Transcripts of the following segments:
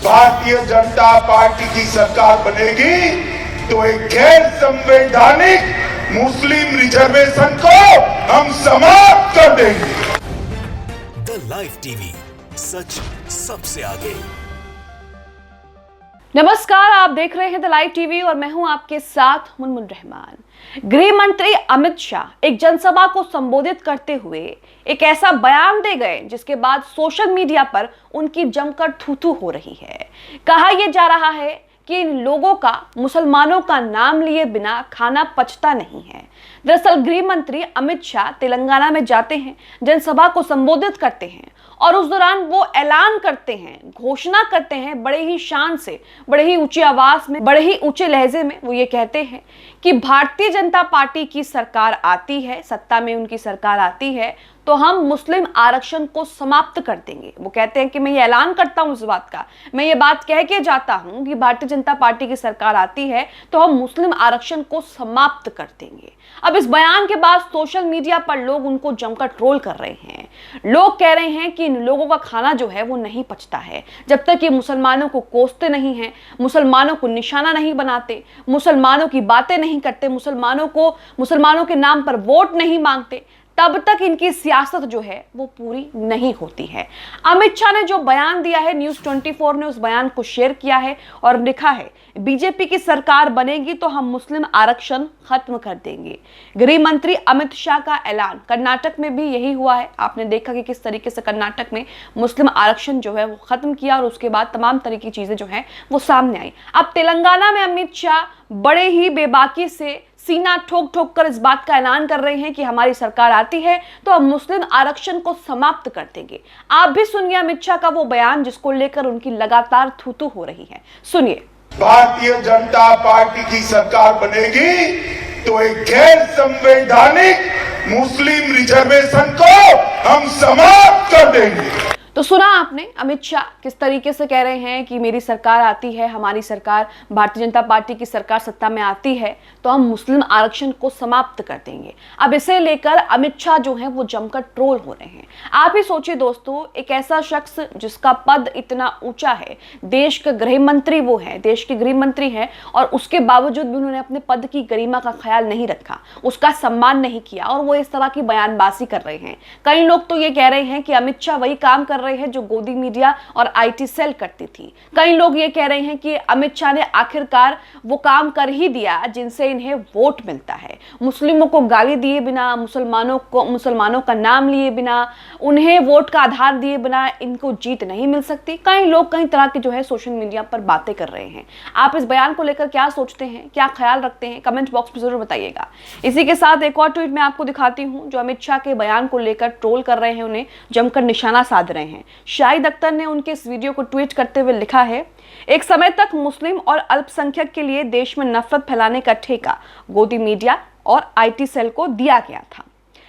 Bharatiya Janata party की सरकार बनेगी तो एक गैर संवैधानिक मुस्लिम रिजर्वेशन को हम समाप्त कर देंगे। द लाइव टीवी, सच सबसे आगे। नमस्कार, आप देख रहे हैं द लाइव टीवी और मैं हूं आपके साथ मुनमुन रहमान। गृह मंत्री अमित शाह एक जनसभा को संबोधित करते हुए एक ऐसा बयान दे गए जिसके बाद सोशल मीडिया पर उनकी जमकर थू-थू हो रही है। कहा यह जा रहा है कि इन लोगों का मुसलमानों का नाम लिए बिना खाना पचता नहीं है। दरअसल गृह मंत्री अमित शाह तेलंगाना में जाते हैं, जनसभा को संबोधित करते हैं और उस दौरान वो ऐलान करते हैं, घोषणा करते हैं बड़े ही शान से, बड़े ही ऊंची आवाज में, बड़े ही ऊंचे लहजे में। वो ये कहते हैं कि भारतीय जनता पार्टी की सरकार आती है, सत्ता में उनकी सरकार आती है तो हम मुस्लिम आरक्षण को समाप्त कर देंगे। वो कहते हैं कि मैं ये ऐलान करता हूं इस बात का, मैं ये बात कह के जाता हूं कि भारतीय जनता पार्टी की सरकार आती है तो हम मुस्लिम आरक्षण को समाप्त कर देंगे। अब इस बयान के बाद सोशल मीडिया पर लोग उनको जमकर ट्रोल कर रहे हैं। लोग कह रहे हैं कि इन लोगों का खाना जो है वो नहीं पचता है जब तक ये मुसलमानों को कोसते नहीं हैं, मुसलमानों को निशाना नहीं बनाते, मुसलमानों की बातें नहीं करते, मुसलमानों के नाम पर वोट नहीं मांगते, तब तक इनकी सियासत जो है वो पूरी नहीं होती है। अमित शाह ने जो बयान दिया है, न्यूज़ 24 ने उस बयान को शेयर किया है और लिखा है, बीजेपी की सरकार बनेगी तो हम मुस्लिम आरक्षण खत्म कर देंगे। गृह मंत्री अमित शाह का ऐलान। कर्नाटक में भी यही हुआ है। आपने देखा कि किस तरीके से कर्नाटक में मुस्लिम आरक्षण जो है वो खत्म किया और उसके बाद तमाम तरह की चीजें जो है वो सामने आई। अब तेलंगाना में अमित शाह बड़े ही बेबाकी से सीना ठोक ठोक कर इस बात का ऐलान कर रहे हैं कि हमारी सरकार आती है तो हम मुस्लिम आरक्षण को समाप्त कर देंगे। आप भी सुनिए अमित शाह का वो बयान जिसको लेकर उनकी लगातार थू-थू हो रही है। सुनिए। भारतीय जनता पार्टी की सरकार बनेगी तो एक गैर संवैधानिक मुस्लिम रिजर्वेशन को हम समाप्त कर देंगे। तो सुना आपने अमित शाह किस तरीके से कह रहे हैं कि मेरी सरकार आती है, हमारी सरकार, भारतीय जनता पार्टी की सरकार सत्ता में आती है तो हम मुस्लिम आरक्षण को समाप्त कर देंगे। अब इसे लेकर अमित शाह जो हैं वो जमकर ट्रोल हो रहे हैं। आप ही सोचिए दोस्तों, एक ऐसा शख्स जिसका पद इतना ऊंचा है, देश के गृह मंत्री वो है, देश के गृह मंत्री हैं, और उसके बावजूद भी उन्होंने अपने पद की गरिमा का ख्याल नहीं रखा, उसका सम्मान नहीं किया और वो इस तरह की बयानबाजी कर रहे हैं। कई लोग तो ये कह रहे हैं कि अमित शाह वही काम कर रहे हैं जो गोदी मीडिया और आईटी सेल करती थी। कई लोग ये कह रहे हैं कि अमित शाह ने आखिरकार वो काम कर ही दिया जिनसे इन्हें वोट मिलता है। मुस्लिमों को गाली दिए बिना, मुसलमानों का नाम लिए बिना, उन्हें वोट का आधार दिए बिना इनको जीत नहीं मिल सकती। कई लोग कई तरह की जो है सोशल मीडिया पर बातें कर रहे हैं। आप इस बयान को लेकर क्या सोचते हैं, क्या ख्याल रखते हैं, कमेंट बॉक्स में जरूर बताइएगा। इसी के साथ एक और ट्वीट मैं आपको दिखाती हूं जो अमित शाह के बयान को लेकर ट्रोल कर रहे हैं, उन्हें जमकर निशाना साध रहे हैं। शाहिद अख्तर ने उनके इस वीडियो को ट्वीट करते हुए लिखा है, एक समय तक मुस्लिम और अल्पसंख्यक के लिए देश में नफरत फैलाने का ठेका गोदी मीडिया और आईटी सेल को दिया गया था,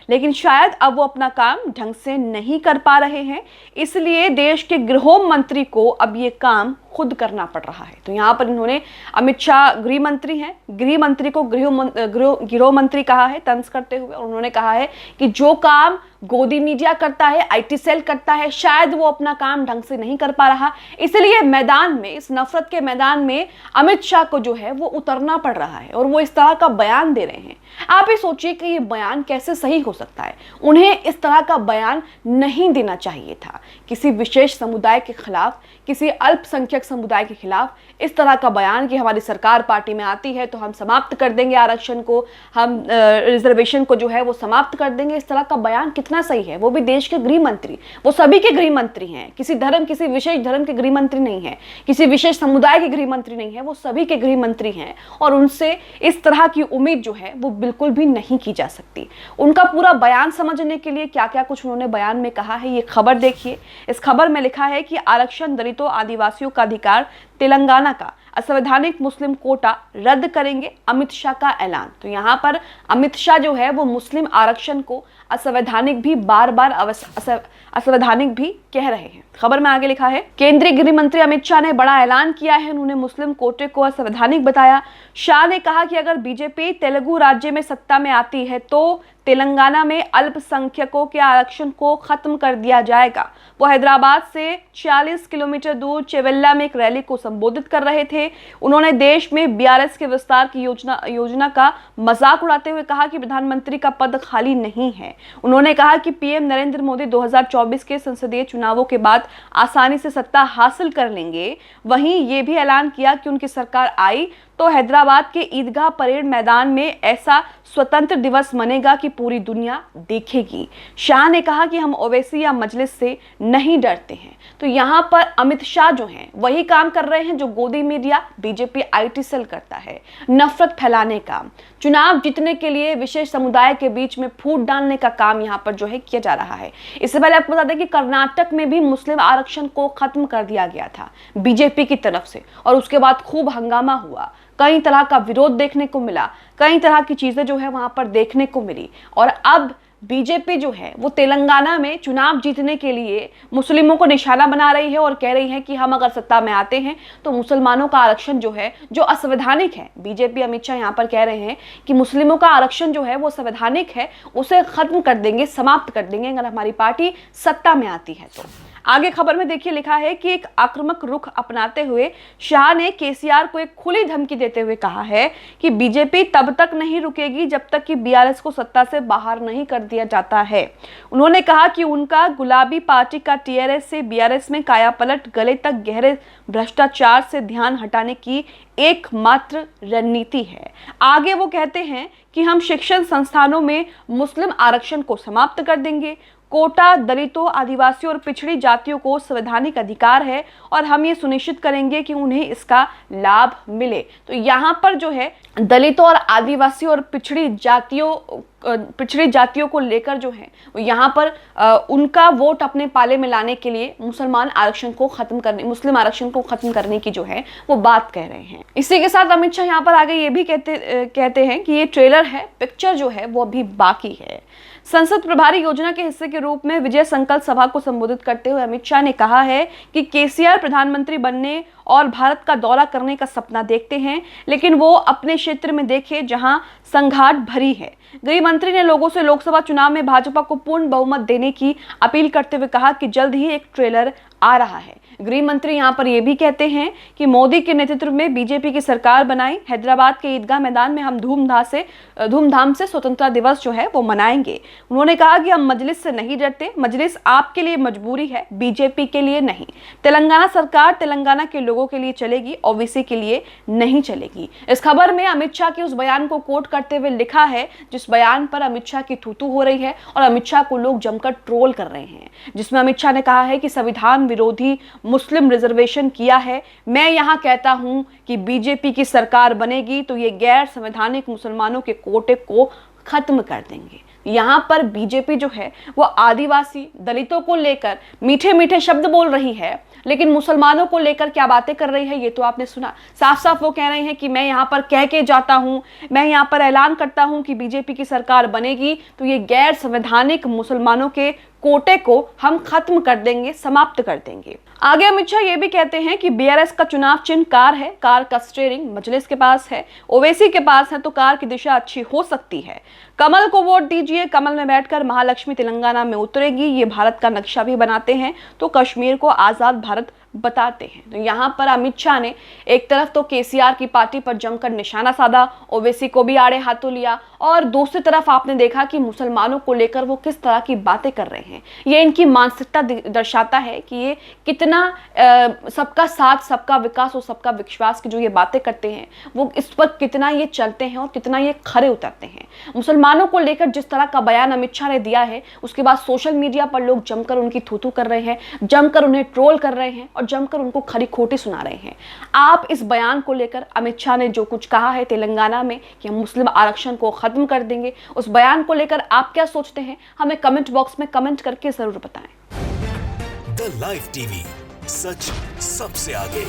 लेकिन शायद अब वो अपना काम ढंग से नहीं कर पा रहे हैं, इसलिए देश के गृह मंत्री को अब ये काम खुद करना पड़ रहा है। तो यहाँ पर इन्होंने, अमित शाह गृह मंत्री हैं, गृह मंत्री को गृह मंत्री कहा है तंज करते हुए, और उन्होंने कहा है कि जो काम गोदी मीडिया करता है, आईटी सेल करता है, शायद वो अपना काम ढंग से नहीं कर पा रहा, इसलिए मैदान में, इस नफरत के मैदान में अमित शाह को जो है वो उतरना पड़ रहा है और वो इस तरह का बयान दे रहे हैं। आप ही सोचिए कि ये बयान कैसे सही हो सकता है। उन्हें इस तरह का बयान नहीं देना चाहिए था। किसी विशेष समुदाय के खिलाफ, किसी अल्पसंख्यक समुदाय के खिलाफ इस तरह का बयान कि हमारी सरकार पार्टी में आती है तो हम समाप्त कर देंगे आरक्षण को, हम रिजर्वेशन को जो है वो समाप्त कर देंगे, इस तरह का बयान कितना सही है? वो भी देश के गृह मंत्री, वो सभी के गृह मंत्री हैं, किसी विशेष धर्म के गृह मंत्री नहीं है, किसी विशेष समुदाय के गृह मंत्री नहीं है, वो सभी के गृह मंत्री हैं और उनसे इस तरह की उम्मीद जो है वो बिल्कुल भी नहीं की जा सकती। उनका पूरा बयान समझने के लिए क्या क्या कुछ उन्होंने बयान में कहा है, ये खबर देखिए। इस खबर में लिखा है कि आरक्षण दलितों आदिवासियों का अधिकार तेलंगाना का असंवैधानिक मुस्लिम कोटा रद्द करेंगे, अमित शाह का ऐलान। तो यहाँ पर अमित शाह जो है वो मुस्लिम आरक्षण को असंवैधानिक भी बार बार असंवैधानिक भी कह रहे हैं। खबर में आगे लिखा है, केंद्रीय गृह मंत्री अमित शाह ने बड़ा ऐलान किया है। उन्होंने मुस्लिम कोटे को असंवैधानिक बताया। शाह ने कहा कि अगर बीजेपी तेलुगु राज्य में सत्ता में आती है तो तेलंगाना में अल्पसंख्यकों के आरक्षण को खत्म कर दिया जाएगा। वो हैदराबाद से 40 किलोमीटर दूर चेवेल्ला में एक रैली को संबोधित कर रहे थे। उन्होंने देश में बीआरएस के विस्तार की योजना का मजाक उड़ाते हुए कहा कि प्रधानमंत्री का पद खाली नहीं है। उन्होंने कहा कि पीएम नरेंद्र मोदी 2024 के संसदीय चुनावों के बाद आसानी से सत्ता हासिल कर लेंगे। वहीं ये भी ऐलान किया कि उनकी सरकार आई तो हैदराबाद के ईदगाह परेड मैदान में ऐसा स्वतंत्र दिवस मनेगा कि पूरी दुनिया देखेगी। शाह ने कहा कि हम ओवैसी या मजलिस से नहीं डरते हैं। तो यहाँ पर अमित शाह जो हैं वही काम कर रहे हैं जो गोदी मीडिया बीजेपी आईटी सेल करता है, नफरत फैलाने का, चुनाव जीतने के लिए विशेष समुदाय के बीच में फूट डालने का काम यहाँ पर जो है किया जा रहा है। इससे पहले आपको बता दें कि कर्नाटक में भी मुस्लिम आरक्षण को खत्म कर दिया गया था बीजेपी की तरफ से, और उसके बाद खूब हंगामा हुआ, कई तरह का विरोध देखने को मिला, कई तरह की चीजें जो है वहां पर देखने को मिली। और अब बीजेपी जो है वो तेलंगाना में चुनाव जीतने के लिए मुस्लिमों को निशाना बना रही है और कह रही है कि हम अगर सत्ता में आते हैं तो मुसलमानों का आरक्षण जो है जो असंवैधानिक है, बीजेपी अमित शाह यहाँ पर कह रहे हैं कि मुस्लिमों का आरक्षण जो है वो संवैधानिक है, उसे खत्म कर देंगे, समाप्त कर देंगे अगर हमारी पार्टी सत्ता में आती है तो। आगे खबर में देखिए लिखा है कि एक आक्रामक रुख अपनाते हुए शाह ने केसीआर को एक खुली धमकी देते हुए कहा है कि बीजेपी तब तक नहीं रुकेगी जब तक कि बीआरएस को सत्ता से बाहर नहीं कर दिया जाता है। उन्होंने कहा कि उनका गुलाबी पार्टी का टीआरएस से बीआरएस में कायापलट, गले तक गहरे भ्रष्टाचार से ध्यान हटाने की एकमात्र रणनीति है। आगे वो कहते हैं कि हम शिक्षण संस्थानों में मुस्लिम आरक्षण को समाप्त कर देंगे। कोटा दलितों, आदिवासियों और पिछड़ी जातियों को संवैधानिक अधिकार है और हम ये सुनिश्चित करेंगे कि उन्हें इसका लाभ मिले। तो यहाँ पर जो है दलितों और आदिवासियों और पिछड़ी जातियों को लेकर जो है यहाँ पर उनका वोट अपने पाले में लाने के लिए मुसलमान आरक्षण को खत्म करने, मुस्लिम आरक्षण को खत्म करने की जो है वो बात कह रहे हैं। इसी के साथ अमित शाह यहाँ पर आगे ये भी कहते हैं कि ये ट्रेलर है, पिक्चर जो है वो अभी बाकी है। संसद प्रभारी योजना के हिस्से के रूप में विजय संकल्प सभा को संबोधित करते हुए अमित शाह ने कहा है कि केसीआर प्रधानमंत्री बनने और भारत का दौरा करने का सपना देखते हैं, लेकिन वो अपने क्षेत्र में देखे जहां संघाट भरी है। गृह मंत्री ने लोगों से लोकसभा चुनाव में भाजपा को पूर्ण बहुमत देने की अपील करते हुए कहा कि जल्द ही एक ट्रेलर आ रहा है। गृह मंत्री यहाँ पर यह भी कहते हैं कि मोदी के नेतृत्व में बीजेपी की सरकार बनाई, हैदराबाद के ईदगाह मैदान में हम धूमधाम से स्वतंत्रता दिवस जो है वो मनाएंगे। उन्होंने कहा कि हम मजलिस से नहीं डरते, मजलिस आपके लिए मजबूरी है, बीजेपी के लिए नहीं। तेलंगाना सरकार तेलंगाना के लोगों के लिए चलेगी, ओबीसी के लिए नहीं चलेगी। इस खबर में अमित शाह के उस बयान को कोट करते हुए लिखा है जिस बयान पर अमित शाह की थूथू हो रही है और अमित शाह को लोग जमकर ट्रोल कर रहे हैं, जिसमें अमित शाह ने कहा है कि संविधान विरोधी मुस्लिम रिजर्वेशन किया है। मैं यहां कहता हूं कि बीजेपी की सरकार बनेगी तो ये गैर संवैधानिक मुसलमानों के कोटे को खत्म कर देंगे। यहाँ पर बीजेपी जो है वो आदिवासी दलितों को लेकर मीठे मीठे शब्द बोल रही है, लेकिन मुसलमानों को लेकर क्या बातें कर रही है ये तो आपने सुना। साफ साफ वो कह रहे हैं कि मैं यहाँ पर कह के जाता हूँ, मैं यहाँ पर ऐलान करता हूँ कि बीजेपी की सरकार बनेगी तो ये गैर संवैधानिक मुसलमानों के कोटे को हम खत्म कर देंगे, समाप्त कर देंगे। आगे अमित शाह ये भी कहते हैं कि बीआरएस का चुनाव चिन्ह कार है, कार का स्टीयरिंग मजलिस के पास है, ओवैसी के पास है, तो कार की दिशा अच्छी हो सकती है। कमल को वोट दीजिए, कमल में बैठकर महालक्ष्मी तेलंगाना में उतरेगी। ये भारत का नक्शा भी बनाते हैं तो कश्मीर को आजाद भारत बताते हैं। तो यहाँ पर अमित शाह ने एक तरफ तो केसीआर की पार्टी पर जमकर निशाना साधा, ओवैसी को भी आड़े हाथों लिया, और दूसरी तरफ आपने देखा कि मुसलमानों को लेकर वो किस तरह की बातें कर रहे हैं। ये इनकी मानसिकता दर्शाता है कि ये कितना सबका साथ, सबका विकास और सबका विश्वास की जो ये बातें करते हैं वो इस पर कितना ये चलते हैं और कितना ये खरे उतरते हैं। मुसलमानों को लेकर जिस तरह का बयान अमित शाह ने दिया है उसके बाद सोशल मीडिया पर लोग जमकर उनकी थूथू कर रहे हैं, जमकर उन्हें ट्रोल कर रहे हैं और जमकर उनको खरी खोटी सुना रहे हैं। आप इस बयान को लेकर अमित शाह ने जो कुछ कहा है तेलंगाना में कि हम मुस्लिम आरक्षण को खत्म कर देंगे, उस बयान को लेकर आप क्या सोचते हैं हमें कमेंट बॉक्स में कमेंट करके जरूर बताएं। द लाइव टीवी, सच सबसे आगे।